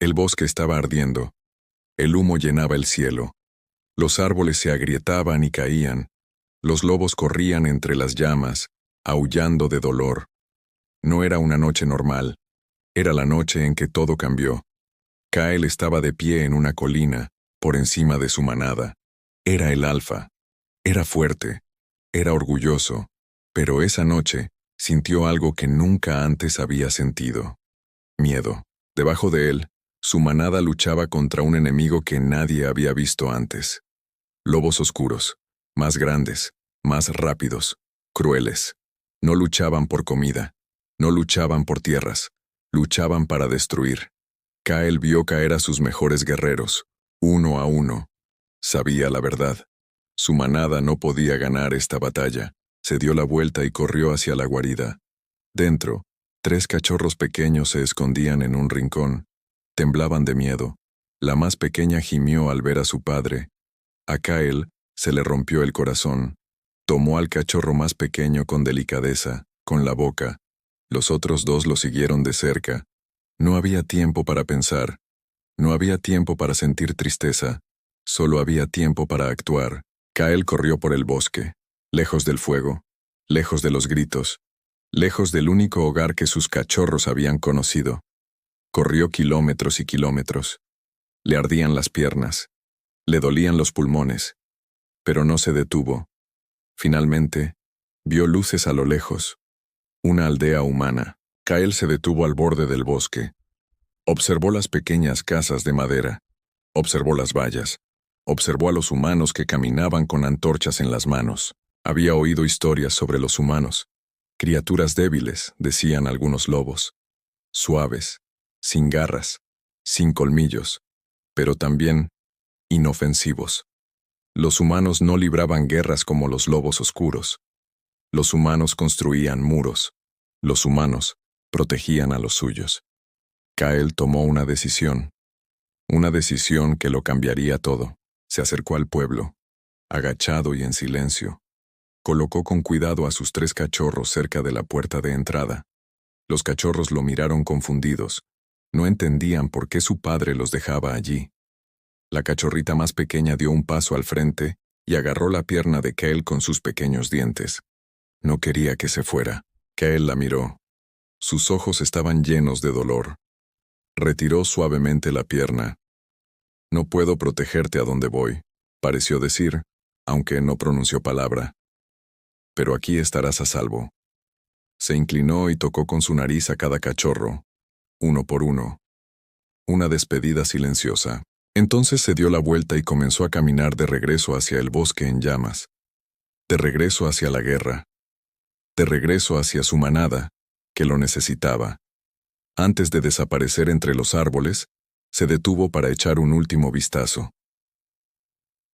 El bosque estaba ardiendo. El humo llenaba el cielo. Los árboles se agrietaban y caían. Los lobos corrían entre las llamas, aullando de dolor. No era una noche normal. Era la noche en que todo cambió. Kael estaba de pie en una colina, por encima de su manada. Era el alfa. Era fuerte. Era orgulloso. Pero esa noche sintió algo que nunca antes había sentido. Miedo. Debajo de él, su manada luchaba contra un enemigo que nadie había visto antes. Lobos oscuros, más grandes, más rápidos, crueles. No luchaban por comida, no luchaban por tierras, luchaban para destruir. Kael vio caer a sus mejores guerreros, uno a uno. Sabía la verdad. Su manada no podía ganar esta batalla. Se dio la vuelta y corrió hacia la guarida. Dentro, 3 cachorros pequeños se escondían en un rincón. Temblaban de miedo. La más pequeña gimió al ver a su padre. A Kael se le rompió el corazón. Tomó al cachorro más pequeño con delicadeza, con la boca. Los otros 2 lo siguieron de cerca. No había tiempo para pensar. No había tiempo para sentir tristeza. Solo había tiempo para actuar. Kael corrió por el bosque, lejos del fuego, lejos de los gritos, lejos del único hogar que sus cachorros habían conocido. Corrió kilómetros y kilómetros. Le ardían las piernas. Le dolían los pulmones. Pero no se detuvo. Finalmente, vio luces a lo lejos. Una aldea humana. Kael se detuvo al borde del bosque. Observó las pequeñas casas de madera. Observó las vallas. Observó a los humanos que caminaban con antorchas en las manos. Había oído historias sobre los humanos. Criaturas débiles, decían algunos lobos. Suaves, sin garras, sin colmillos, pero también inofensivos. Los humanos no libraban guerras como los lobos oscuros. Los humanos construían muros. Los humanos protegían a los suyos. Kael tomó una decisión que lo cambiaría todo. Se acercó al pueblo, agachado y en silencio. Colocó con cuidado a sus 3 cachorros cerca de la puerta de entrada. Los cachorros lo miraron confundidos. No entendían por qué su padre los dejaba allí. La cachorrita más pequeña dio un paso al frente y agarró la pierna de Kael con sus pequeños dientes. No quería que se fuera. Kael la miró. Sus ojos estaban llenos de dolor. Retiró suavemente la pierna. «No puedo protegerte a donde voy», pareció decir, aunque no pronunció palabra. «Pero aquí estarás a salvo». Se inclinó y tocó con su nariz a cada cachorro, uno por uno. Una despedida silenciosa. Entonces se dio la vuelta y comenzó a caminar de regreso hacia el bosque en llamas. De regreso hacia la guerra. De regreso hacia su manada, que lo necesitaba. Antes de desaparecer entre los árboles, se detuvo para echar un último vistazo.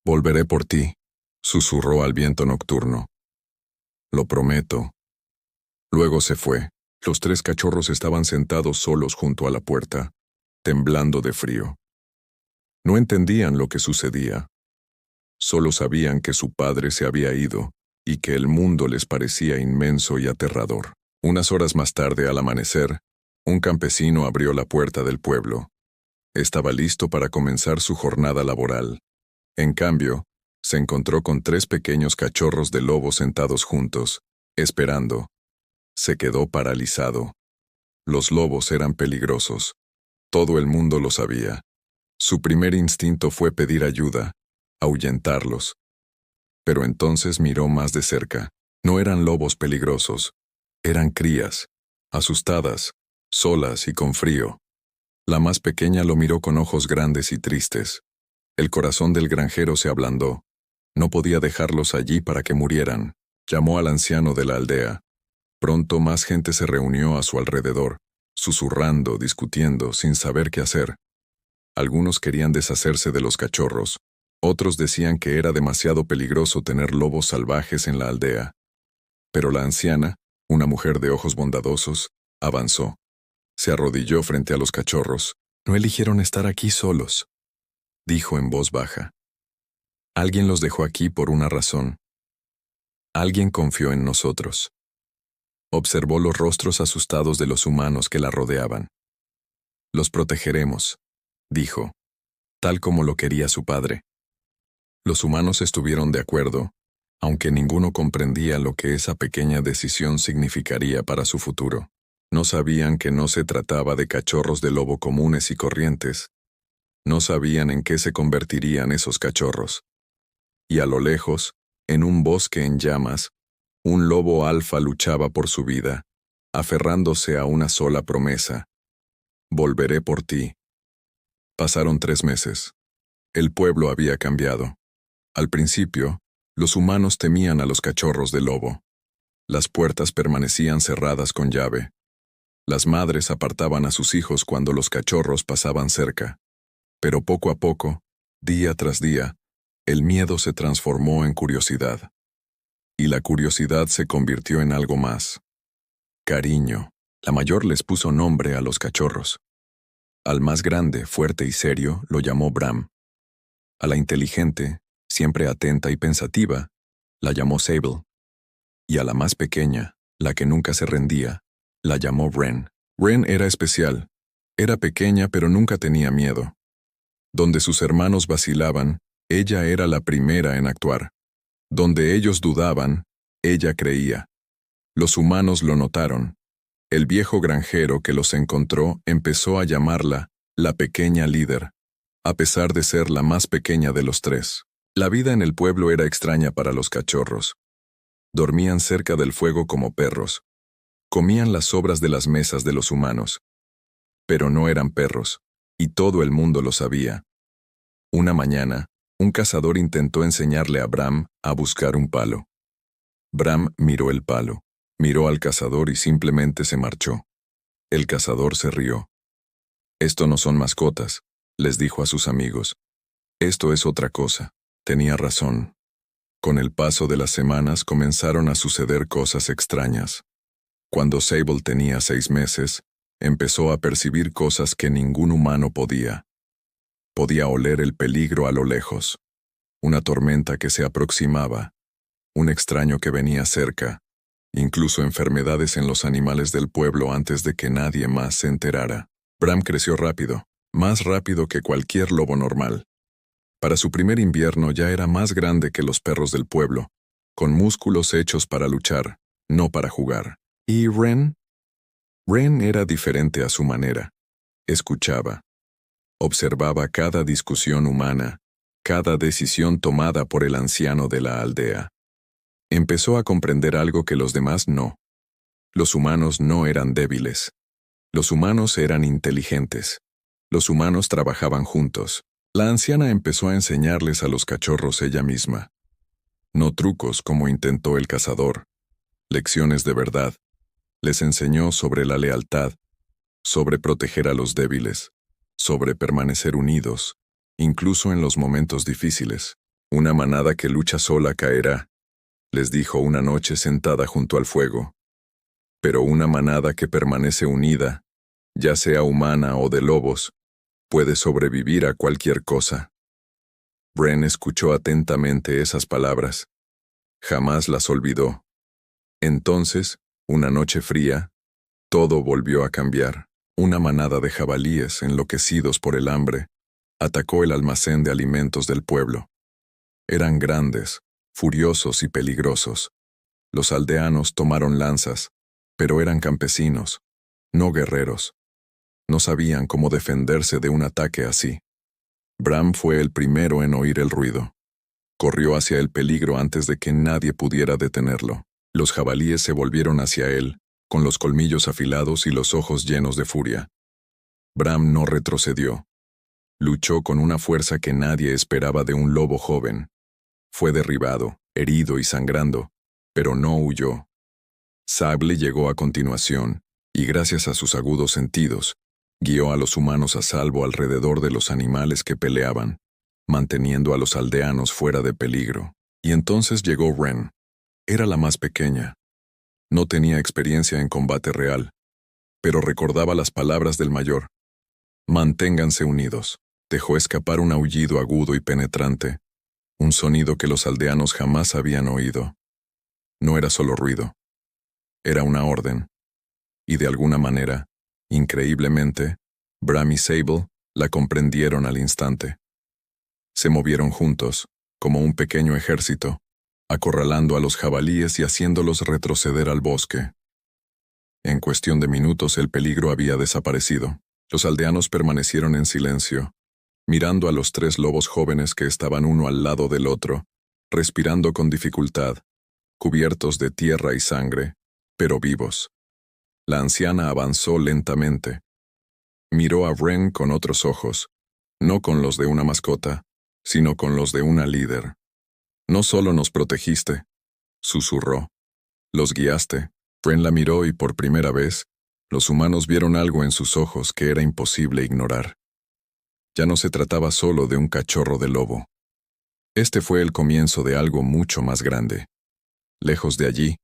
«Volveré por ti», susurró al viento nocturno. «Lo prometo». Luego se fue. Los 3 cachorros estaban sentados solos junto a la puerta, temblando de frío. No entendían lo que sucedía. Solo sabían que su padre se había ido y que el mundo les parecía inmenso y aterrador. Unas horas más tarde, al amanecer, un campesino abrió la puerta del pueblo. Estaba listo para comenzar su jornada laboral. En cambio, se encontró con 3 pequeños cachorros de lobo sentados juntos, esperando. Se quedó paralizado. Los lobos eran peligrosos. Todo el mundo lo sabía. Su primer instinto fue pedir ayuda, ahuyentarlos. Pero entonces miró más de cerca. No eran lobos peligrosos. Eran crías, asustadas, solas y con frío. La más pequeña lo miró con ojos grandes y tristes. El corazón del granjero se ablandó. No podía dejarlos allí para que murieran. Llamó al anciano de la aldea. Pronto más gente se reunió a su alrededor, susurrando, discutiendo, sin saber qué hacer. Algunos querían deshacerse de los cachorros. Otros decían que era demasiado peligroso tener lobos salvajes en la aldea. Pero la anciana, una mujer de ojos bondadosos, avanzó. Se arrodilló frente a los cachorros. «No eligieron estar aquí solos», dijo en voz baja. «Alguien los dejó aquí por una razón. Alguien confió en nosotros». Observó los rostros asustados de los humanos que la rodeaban. «Los protegeremos», dijo, tal como lo quería su padre. Los humanos estuvieron de acuerdo, aunque ninguno comprendía lo que esa pequeña decisión significaría para su futuro. No sabían que no se trataba de cachorros de lobo comunes y corrientes. No sabían en qué se convertirían esos cachorros. Y a lo lejos, en un bosque en llamas, un lobo alfa luchaba por su vida, aferrándose a una sola promesa: volveré por ti. Pasaron 3 meses. El pueblo había cambiado. Al principio, los humanos temían a los cachorros de lobo. Las puertas permanecían cerradas con llave. Las madres apartaban a sus hijos cuando los cachorros pasaban cerca. Pero poco a poco, día tras día, el miedo se transformó en curiosidad. Y la curiosidad se convirtió en algo más: cariño. La mayor les puso nombre a los cachorros. Al más grande, fuerte y serio, lo llamó Bram. A la inteligente, siempre atenta y pensativa, la llamó Sable. Y a la más pequeña, la que nunca se rendía, la llamó Wren. Wren era especial. Era pequeña pero nunca tenía miedo. Donde sus hermanos vacilaban, ella era la primera en actuar. Donde ellos dudaban, ella creía. Los humanos lo notaron. El viejo granjero que los encontró empezó a llamarla la pequeña líder, a pesar de ser la más pequeña de los 3. La vida en el pueblo era extraña para los cachorros. Dormían cerca del fuego como perros. Comían las sobras de las mesas de los humanos. Pero no eran perros, y todo el mundo lo sabía. Una mañana, un cazador intentó enseñarle a Bram a buscar un palo. Bram miró el palo, miró al cazador y simplemente se marchó. El cazador se rió. «Esto no son mascotas», les dijo a sus amigos. «Esto es otra cosa». Tenía razón. Con el paso de las semanas comenzaron a suceder cosas extrañas. Cuando Sable tenía 6 meses, empezó a percibir cosas que ningún humano podía. Podía oler el peligro a lo lejos. Una tormenta que se aproximaba. Un extraño que venía cerca. Incluso enfermedades en los animales del pueblo antes de que nadie más se enterara. Bram creció rápido, más rápido que cualquier lobo normal. Para su primer invierno ya era más grande que los perros del pueblo, con músculos hechos para luchar, no para jugar. ¿Y Wren? Wren era diferente a su manera. Escuchaba. Observaba cada discusión humana, cada decisión tomada por el anciano de la aldea. Empezó a comprender algo que los demás no. Los humanos no eran débiles. Los humanos eran inteligentes. Los humanos trabajaban juntos. La anciana empezó a enseñarles a los cachorros ella misma. No trucos como intentó el cazador. Lecciones de verdad. Les enseñó sobre la lealtad, sobre proteger a los débiles, sobre permanecer unidos, incluso en los momentos difíciles. Una manada que lucha sola caerá, les dijo una noche sentada junto al fuego. Pero una manada que permanece unida, ya sea humana o de lobos, puede sobrevivir a cualquier cosa. Wren escuchó atentamente esas palabras. Jamás las olvidó. Entonces, una noche fría, todo volvió a cambiar. Una manada de jabalíes, enloquecidos por el hambre, atacó el almacén de alimentos del pueblo. Eran grandes, furiosos y peligrosos. Los aldeanos tomaron lanzas, pero eran campesinos, no guerreros. No sabían cómo defenderse de un ataque así. Bram fue el primero en oír el ruido. Corrió hacia el peligro antes de que nadie pudiera detenerlo. Los jabalíes se volvieron hacia él, con los colmillos afilados y los ojos llenos de furia. Bram no retrocedió. Luchó con una fuerza que nadie esperaba de un lobo joven. Fue derribado, herido y sangrando, pero no huyó. Sable llegó a continuación, y gracias a sus agudos sentidos, guió a los humanos a salvo alrededor de los animales que peleaban, manteniendo a los aldeanos fuera de peligro. Y entonces llegó Wren. Era la más pequeña. No tenía experiencia en combate real, pero recordaba las palabras del mayor. Manténganse unidos. Dejó escapar un aullido agudo y penetrante, un sonido que los aldeanos jamás habían oído. No era solo ruido. Era una orden. Y de alguna manera, increíblemente, Bram y Sable La comprendieron al instante. Se movieron juntos, como un pequeño ejército, acorralando a los jabalíes y haciéndolos retroceder al bosque. En cuestión de minutos el peligro había desaparecido. Los aldeanos permanecieron en silencio, mirando a los 3 lobos jóvenes que estaban uno al lado del otro, respirando con dificultad, cubiertos de tierra y sangre, pero vivos. La anciana avanzó lentamente. Miró a Wren con otros ojos, no con los de una mascota, sino con los de una líder. No solo nos protegiste, susurró. Los guiaste. Wren la miró y por primera vez, los humanos vieron algo en sus ojos que era imposible ignorar. Ya no se trataba solo de un cachorro de lobo. Este fue el comienzo de algo mucho más grande. Lejos de allí,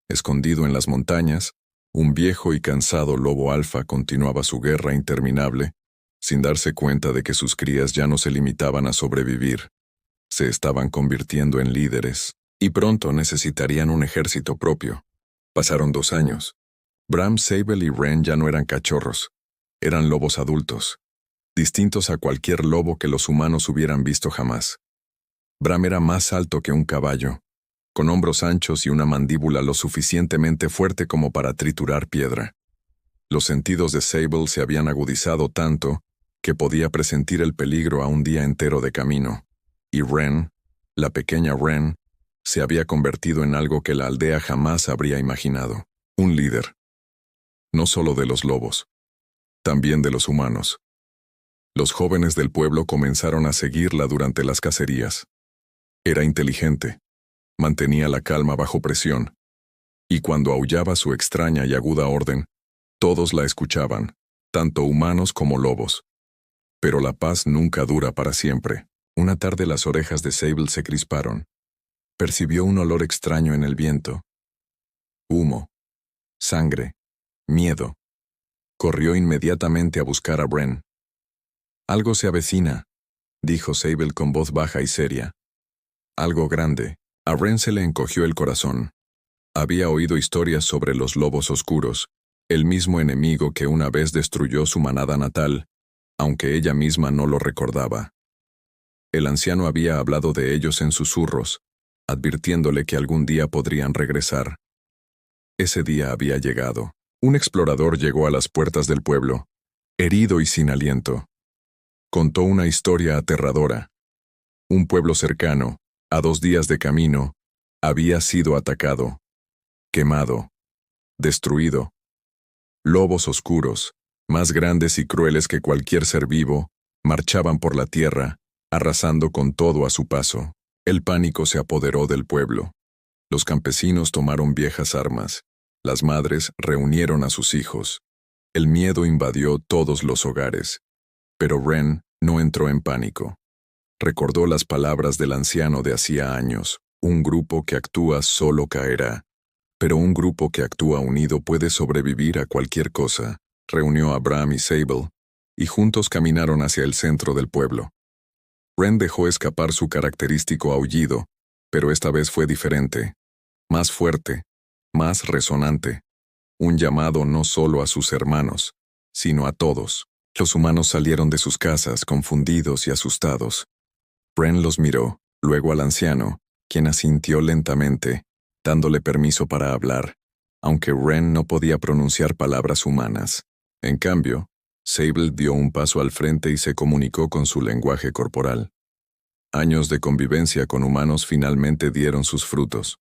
escondido en las montañas, un viejo y cansado lobo alfa continuaba su guerra interminable, sin darse cuenta de que sus crías ya no se limitaban a sobrevivir. Se estaban convirtiendo en líderes, y pronto necesitarían un ejército propio. Pasaron 2 años. Bram, Sable y Wren ya no eran cachorros. Eran lobos adultos, distintos a cualquier lobo que los humanos hubieran visto jamás. Bram era más alto que un caballo, con hombros anchos y una mandíbula lo suficientemente fuerte como para triturar piedra. Los sentidos de Sable se habían agudizado tanto que podía presentir el peligro a un día entero de camino. Y Wren, la pequeña Wren, se había convertido en algo que la aldea jamás habría imaginado. Un líder. No solo de los lobos, también de los humanos. Los jóvenes del pueblo comenzaron a seguirla durante las cacerías. Era inteligente, mantenía la calma bajo presión, y cuando aullaba su extraña y aguda orden, todos la escuchaban, tanto humanos como lobos. Pero la paz nunca dura para siempre. Una tarde las orejas de Sable se crisparon. Percibió un olor extraño en el viento. Humo, sangre, miedo. Corrió inmediatamente a buscar a Wren. «Algo se avecina», dijo Sable con voz baja y seria. «Algo grande». A Wren se le encogió el corazón. Había oído historias sobre los lobos oscuros, el mismo enemigo que una vez destruyó su manada natal, aunque ella misma no lo recordaba. El anciano había hablado de ellos en susurros, advirtiéndole que algún día podrían regresar. Ese día había llegado. Un explorador llegó a las puertas del pueblo, herido y sin aliento. Contó una historia aterradora. Un pueblo cercano, a 2 días de camino, había sido atacado, quemado, destruido. Lobos oscuros, más grandes y crueles que cualquier ser vivo, marchaban por la tierra, arrasando con todo a su paso. El pánico se apoderó del pueblo. Los campesinos tomaron viejas armas. Las madres reunieron a sus hijos. El miedo invadió todos los hogares. Pero Wren no entró en pánico. Recordó las palabras del anciano de hacía años: un grupo que actúa solo caerá, pero un grupo que actúa unido puede sobrevivir a cualquier cosa. Reunió a Bram y Sable, y juntos caminaron hacia el centro del pueblo. Wren dejó escapar su característico aullido, pero esta vez fue diferente, más fuerte, más resonante. Un llamado no solo a sus hermanos, sino a todos. Los humanos salieron de sus casas confundidos y asustados. Wren los miró, luego al anciano, quien asintió lentamente, dándole permiso para hablar, aunque Wren no podía pronunciar palabras humanas. En cambio, Sable dio un paso al frente y se comunicó con su lenguaje corporal. Años de convivencia con humanos finalmente dieron sus frutos.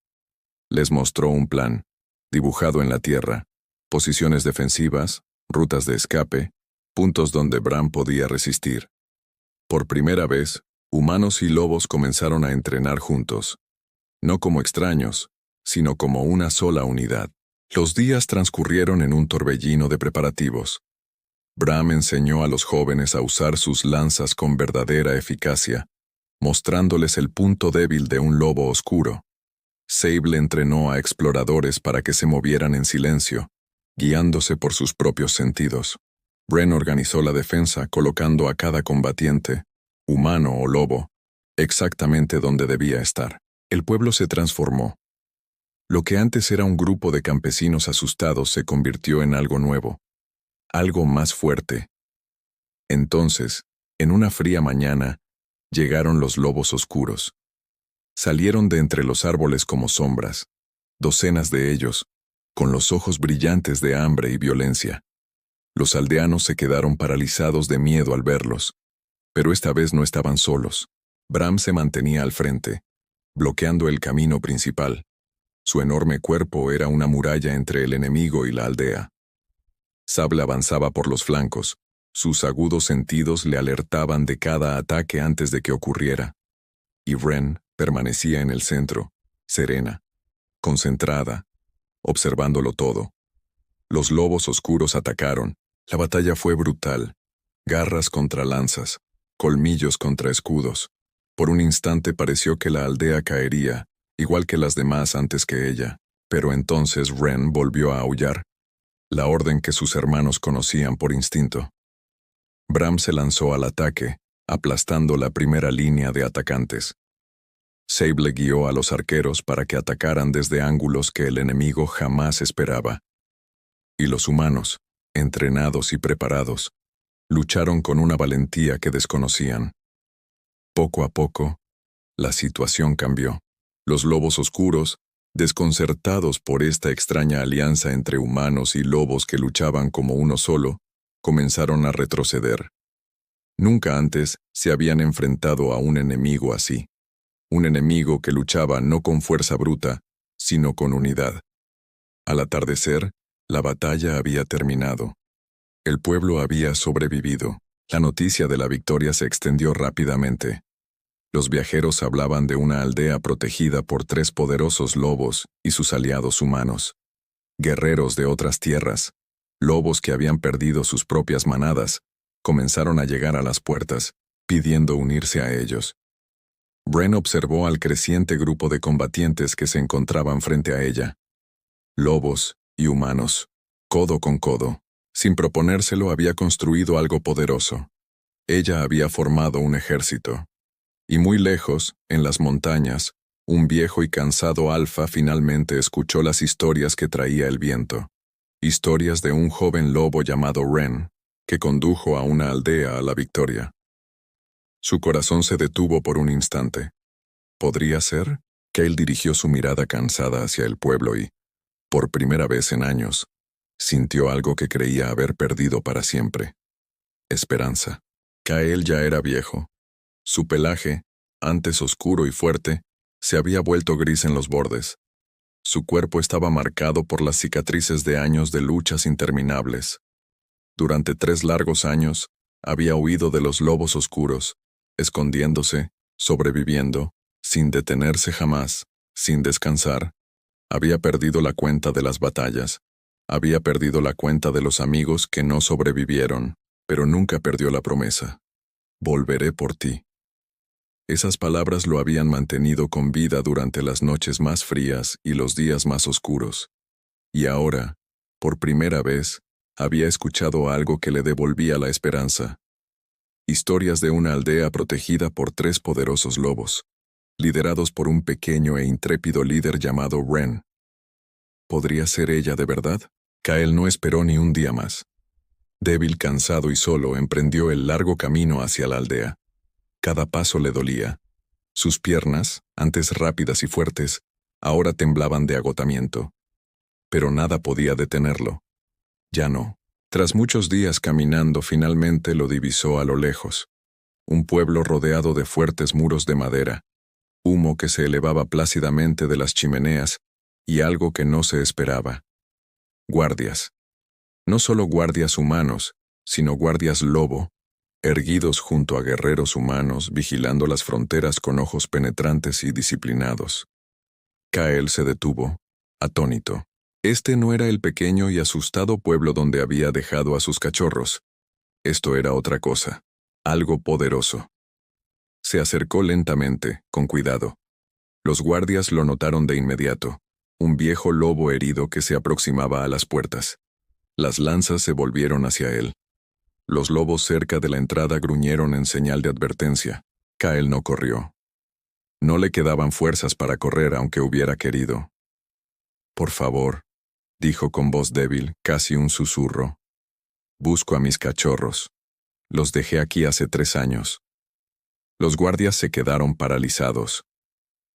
Les mostró un plan, dibujado en la tierra, posiciones defensivas, rutas de escape, puntos donde Bram podía resistir. Por primera vez, humanos y lobos comenzaron a entrenar juntos, no como extraños, sino como una sola unidad. Los días transcurrieron en un torbellino de preparativos. Bram enseñó a los jóvenes a usar sus lanzas con verdadera eficacia, mostrándoles el punto débil de un lobo oscuro. Sable entrenó a exploradores para que se movieran en silencio, guiándose por sus propios sentidos. Wren organizó la defensa colocando a cada combatiente, humano o lobo, exactamente donde debía estar. El pueblo se transformó. Lo que antes era un grupo de campesinos asustados se convirtió en algo nuevo, algo más fuerte, Entonces, en una fría mañana, llegaron los lobos oscuros. Salieron de entre los árboles como sombras, docenas de ellos, con los ojos brillantes de hambre y violencia. Los aldeanos se quedaron paralizados de miedo al verlos, pero esta vez no estaban solos. Bram se mantenía al frente, bloqueando el camino principal. Su enorme cuerpo era una muralla entre el enemigo y la aldea. Sable avanzaba por los flancos. Sus agudos sentidos le alertaban de cada ataque antes de que ocurriera. Y Wren permanecía en el centro, serena, concentrada, observándolo todo. Los lobos oscuros atacaron. La batalla fue brutal. Garras contra lanzas, colmillos contra escudos. Por un instante pareció que la aldea caería, igual que las demás antes que ella. Pero entonces Wren volvió a aullar, la orden que sus hermanos conocían por instinto. Bram se lanzó al ataque, aplastando la primera línea de atacantes. Sable guió a los arqueros para que atacaran desde ángulos que el enemigo jamás esperaba. Y los humanos, entrenados y preparados, lucharon con una valentía que desconocían. Poco a poco, la situación cambió. Los lobos oscuros, desconcertados por esta extraña alianza entre humanos y lobos que luchaban como uno solo, comenzaron a retroceder. Nunca antes se habían enfrentado a un enemigo así. Un enemigo que luchaba no con fuerza bruta, sino con unidad. Al atardecer, la batalla había terminado. El pueblo había sobrevivido. La noticia de la victoria se extendió rápidamente. Los viajeros hablaban de una aldea protegida por 3 poderosos lobos y sus aliados humanos. Guerreros de otras tierras, lobos que habían perdido sus propias manadas, comenzaron a llegar a las puertas, pidiendo unirse a ellos. Wren observó al creciente grupo de combatientes que se encontraban frente a ella. Lobos y humanos, codo con codo. Sin proponérselo había construido algo poderoso. Ella había formado un ejército. Y muy lejos, en las montañas, un viejo y cansado alfa finalmente escuchó las historias que traía el viento. Historias de un joven lobo llamado Wren, que condujo a una aldea a la victoria. Su corazón se detuvo por un instante. ¿Podría ser? Cale dirigió su mirada cansada hacia el pueblo y, por primera vez en años, sintió algo que creía haber perdido para siempre. Esperanza. Cale ya era viejo. Su pelaje, antes oscuro y fuerte, se había vuelto gris en los bordes. Su cuerpo estaba marcado por las cicatrices de años de luchas interminables. Durante 3 largos años, había huido de los lobos oscuros, escondiéndose, sobreviviendo, sin detenerse jamás, sin descansar. Había perdido la cuenta de las batallas. Había perdido la cuenta de los amigos que no sobrevivieron, pero nunca perdió la promesa. Volveré por ti. Esas palabras lo habían mantenido con vida durante las noches más frías y los días más oscuros. Y ahora, por primera vez, había escuchado algo que le devolvía la esperanza. Historias de una aldea protegida por 3 poderosos lobos, liderados por un pequeño e intrépido líder llamado Wren. ¿Podría ser ella de verdad? Cale no esperó ni un día más. Débil, cansado y solo, emprendió el largo camino hacia la aldea. Cada paso le dolía. Sus piernas, antes rápidas y fuertes, ahora temblaban de agotamiento. Pero nada podía detenerlo. Ya no. Tras muchos días caminando, finalmente lo divisó a lo lejos. Un pueblo rodeado de fuertes muros de madera, humo que se elevaba plácidamente de las chimeneas y algo que no se esperaba. Guardias. No solo guardias humanos, sino guardias lobo, erguidos junto a guerreros humanos vigilando las fronteras con ojos penetrantes y disciplinados. Cale se detuvo, atónito. Este no era el pequeño y asustado pueblo donde había dejado a sus cachorros. Esto era otra cosa, algo poderoso. Se acercó lentamente, con cuidado. Los guardias lo notaron de inmediato, un viejo lobo herido que se aproximaba a las puertas. Las lanzas se volvieron hacia él. Los lobos cerca de la entrada gruñeron en señal de advertencia. Cale no corrió. No le quedaban fuerzas para correr aunque hubiera querido. «Por favor», dijo con voz débil, casi un susurro. «Busco a mis cachorros». Los dejé aquí hace 3 años. Los guardias se quedaron paralizados.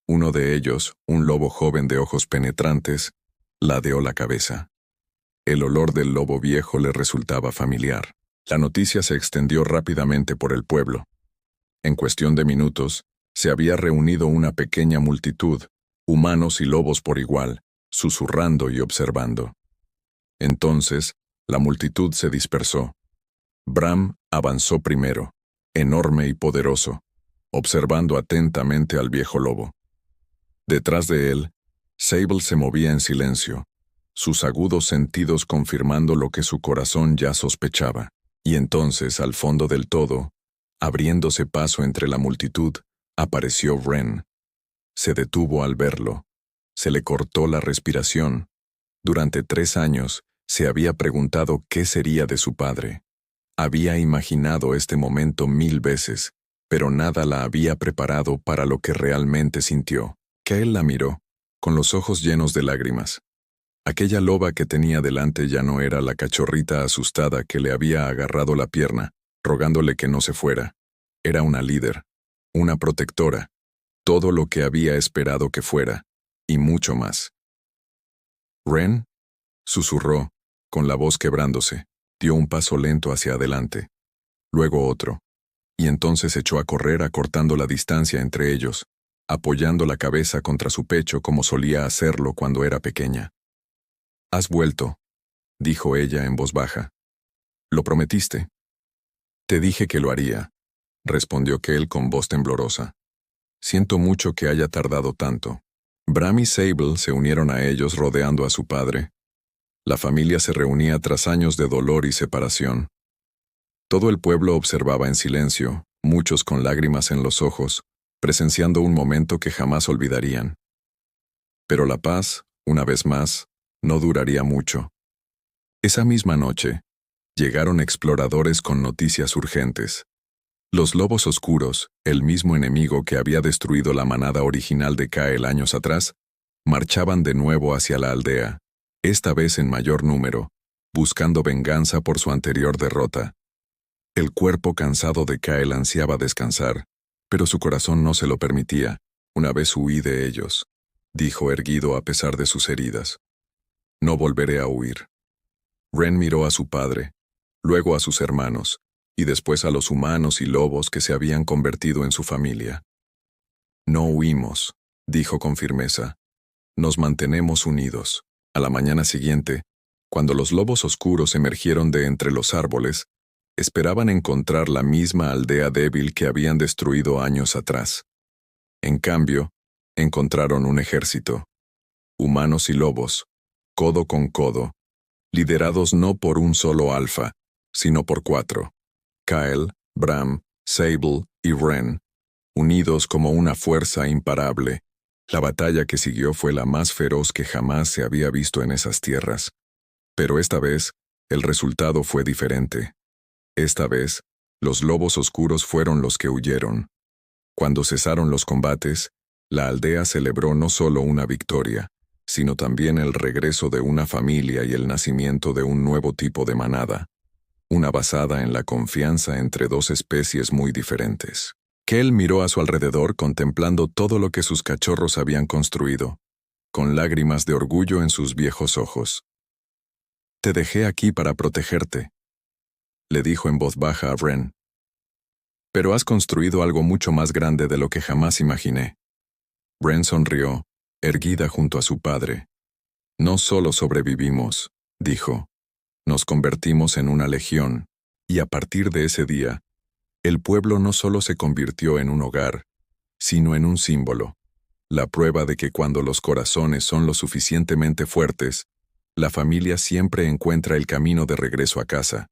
Uno de ellos, un lobo joven de ojos penetrantes, ladeó la cabeza. El olor del lobo viejo le resultaba familiar. La noticia se extendió rápidamente por el pueblo. En cuestión de minutos, se había reunido una pequeña multitud, humanos y lobos por igual, susurrando y observando. Entonces, la multitud se dispersó. Bram avanzó primero, enorme y poderoso, observando atentamente al viejo lobo. Detrás de él, Sable se movía en silencio, sus agudos sentidos confirmando lo que su corazón ya sospechaba. Y entonces, al fondo del todo, abriéndose paso entre la multitud, apareció Wren. Se detuvo al verlo. Se le cortó la respiración. Durante 3 años, se había preguntado qué sería de su padre. Había imaginado este momento 1000 veces, pero nada la había preparado para lo que realmente sintió. Que él la miró, con los ojos llenos de lágrimas. Aquella loba que tenía delante ya no era la cachorrita asustada que le había agarrado la pierna, rogándole que no se fuera. Era una líder, una protectora, todo lo que había esperado que fuera, y mucho más. «Wren», susurró, con la voz quebrándose, dio un paso lento hacia adelante, luego otro, y entonces echó a correr acortando la distancia entre ellos, apoyando la cabeza contra su pecho como solía hacerlo cuando era pequeña. «Has vuelto», dijo ella en voz baja. «Lo prometiste». «Te dije que lo haría», respondió Kell con voz temblorosa. «Siento mucho que haya tardado tanto». Bram y Sable se unieron a ellos rodeando a su padre. La familia se reunía tras años de dolor y separación. Todo el pueblo observaba en silencio, muchos con lágrimas en los ojos, presenciando un momento que jamás olvidarían. Pero la paz, una vez más, no duraría mucho. Esa misma noche, llegaron exploradores con noticias urgentes. Los lobos oscuros, el mismo enemigo que había destruido la manada original de Kael años atrás, marchaban de nuevo hacia la aldea, esta vez en mayor número, buscando venganza por su anterior derrota. El cuerpo cansado de Kael ansiaba descansar, pero su corazón no se lo permitía, una vez huí de ellos, dijo erguido a pesar de sus heridas. No volveré a huir. Wren miró a su padre, luego a sus hermanos, y después a los humanos y lobos que se habían convertido en su familia. No huimos, dijo con firmeza. Nos mantenemos unidos. A la mañana siguiente, cuando los lobos oscuros emergieron de entre los árboles, esperaban encontrar la misma aldea débil que habían destruido años atrás. En cambio, encontraron un ejército. Humanos y lobos, codo con codo, liderados no por un solo alfa, sino por 4. Kael, Bram, Sable y Wren, unidos como una fuerza imparable. La batalla que siguió fue la más feroz que jamás se había visto en esas tierras. Pero esta vez, el resultado fue diferente. Esta vez, los lobos oscuros fueron los que huyeron. Cuando cesaron los combates, la aldea celebró no solo una victoria, sino también el regreso de una familia y el nacimiento de un nuevo tipo de manada, una basada en la confianza entre 2 especies muy diferentes. Kell miró a su alrededor contemplando todo lo que sus cachorros habían construido, con lágrimas de orgullo en sus viejos ojos. «Te dejé aquí para protegerte», le dijo en voz baja a Wren. «Pero has construido algo mucho más grande de lo que jamás imaginé». Wren sonrió, erguida junto a su padre. «No solo sobrevivimos», dijo, «nos convertimos en una legión, y a partir de ese día, el pueblo no solo se convirtió en un hogar, sino en un símbolo, la prueba de que cuando los corazones son lo suficientemente fuertes, la familia siempre encuentra el camino de regreso a casa».